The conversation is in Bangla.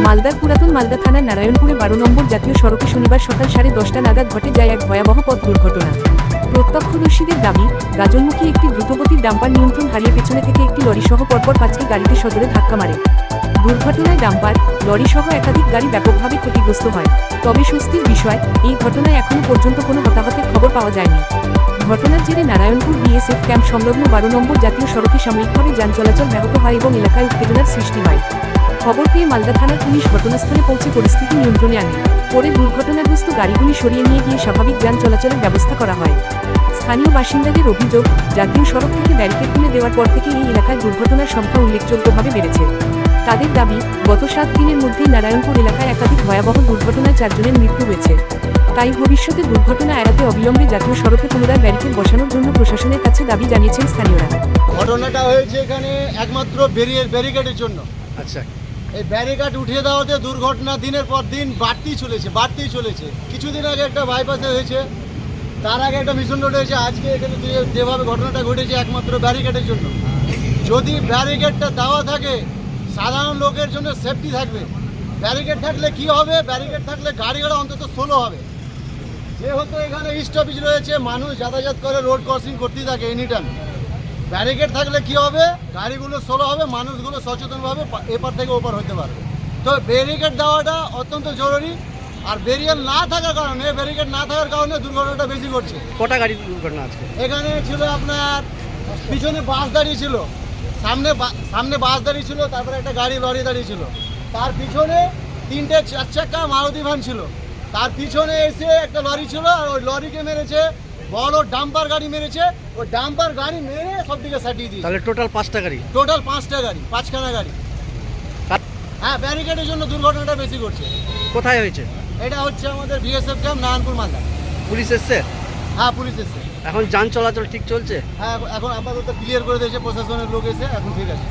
মালদার পুরাতন মালদা থানার নারায়ণপুরে 12 নম্বর জাতীয় সড়কে শনিবার সকাল 10:30 নাগাদ ঘটে যায় এক ভয়াবহ পথ দুর্ঘটনা। প্রত্যক্ষদর্শীদের দাবি, গাজলমুখী একটি দ্রুতগতির ডাম্পার নিয়ন্ত্রণ হারিয়ে পেছনে থেকে একটি লরিসহ পরপর 5টি গাড়িতে সজোরে ধাক্কা মারে। দুর্ঘটনায় ডাম্পার, লরিসহ একাধিক গাড়ি ব্যাপকভাবে ক্ষতিগ্রস্ত হয়। তবে স্বস্তির বিষয়, এই ঘটনায় এখনও পর্যন্ত কোনো হতাহতের খবর পাওয়া যায়নি। ঘটনার জেরে নারায়ণপুর বিএসএফ ক্যাম্প সংলগ্ন 12 নম্বর জাতীয় সড়কে সাময়িকভাবে যান চলাচল ব্যাহত হয় এবং এলাকায় উত্তেজনার সৃষ্টি হয়। খবর পেয়ে মালদা থানার পুলিশ ঘটনাস্থলে পৌঁছে পরিস্থিতি নিয়ন্ত্রণে আনে। পরে দুর্ঘটনাগ্রস্ত গাড়িগুলি সরিয়ে নিয়ে গিয়ে স্বাভাবিক যান চলাচলের ব্যবস্থা করা হয়। স্থানীয় বাসিন্দাদের অভিযোগ, জাতীয় সড়ক থেকে ব্যারিকেড তুলে দেওয়ার পর থেকে এই এলাকায় দুর্ঘটনার সংখ্যা উল্লেখযোগ্যভাবে বেড়েছে। তাদের দাবি, গত 7 দিনের মধ্যেই নারায়ণপুর এলাকায় একাধিক ভয়াবহ দুর্ঘটনায় 4 জনের মৃত্যু হয়েছে। তাই ভবিষ্যতে দুর্ঘটনা এড়াতে অবিলম্বে জাতীয় সড়কে পুনরায় ব্যারিকেড বসানোর জন্য প্রশাসনের কাছে দাবি জানিয়েছেন স্থানীয়রা। ঘটনাটা হয়েছে এখানে একমাত্র ব্যারিকেডের জন্য। আচ্ছা, এই ব্যারিকেড উঠিয়ে দেওয়াতে দুর্ঘটনা দিনের পর দিন বাড়তেই চলেছে। কিছুদিন আগে একটা বাইপাসে হয়েছে, তার আগে একটা মিশন রোড হয়েছে। আজকে এখানে যেভাবে ঘটনাটা ঘটেছে একমাত্র ব্যারিকেডের জন্য। যদি ব্যারিকেডটা দেওয়া থাকে, সাধারণ লোকের জন্য সেফটি থাকবে। ব্যারিকেড থাকলে কি হবে? ব্যারিকেড থাকলে গাড়ি ঘোড়া অন্তত স্লো হবে। যেহেতু এখানে স্টপেজ রয়েছে, মানুষ যাতায়াত করে, রোড ক্রসিং করতেই থাকে এনি টাইম। ব্যারিকেড থাকলে কি হবে? গাড়িগুলো স্লো হবে, মানুষগুলো সচেতনভাবে এপার থেকে ওপার হতে পারবে। তো ব্যারিকেড দেওয়াটা অত্যন্ত জরুরি। আর ব্যারিকেড না থাকার কারণে দুর্ঘটনাটা বেশি ঘটছে। কটা গাড়ি দুর্ঘটনা আজকে? এখানে ছিল আপনার পিছনে বাস দাঁড়িয়ে ছিল, সামনে বাস দাঁড়িয়ে ছিল, তারপরে একটা লরি দাঁড়িয়ে ছিল। তার পিছনে 3টে 4 চাকা মারুতি ভ্যান ছিল। তার পিছনে এসে একটা লরি ছিল, আর ওই লরিকে মেরেছে, বড় ডাম্পার গাড়ি মেরেছে। ওই ডাম্পার গাড়ি মেরে সব দিকে সাটিয়ে দিয়েছে। তাহলে টোটাল 5টা গাড়ি? টোটাল 5টা গাড়ি, 5খানা গাড়ি। হ্যাঁ, ব্যারিকেডের জন্য দুর্ঘটনাটা বেশি ঘটছে। কোথায় হয়েছে? এটা হচ্ছে আমাদের BSF camp Narayanpur Malda. Police এসছে? হ্যাঁ, পুলিশ এসছে। এখন যান চলাচল ঠিক চলছে? হ্যাঁ, এখন আপাতত ক্লিয়ার করে দিয়েছে প্রশাসনের লোক এসে, এখন ঠিক আছে।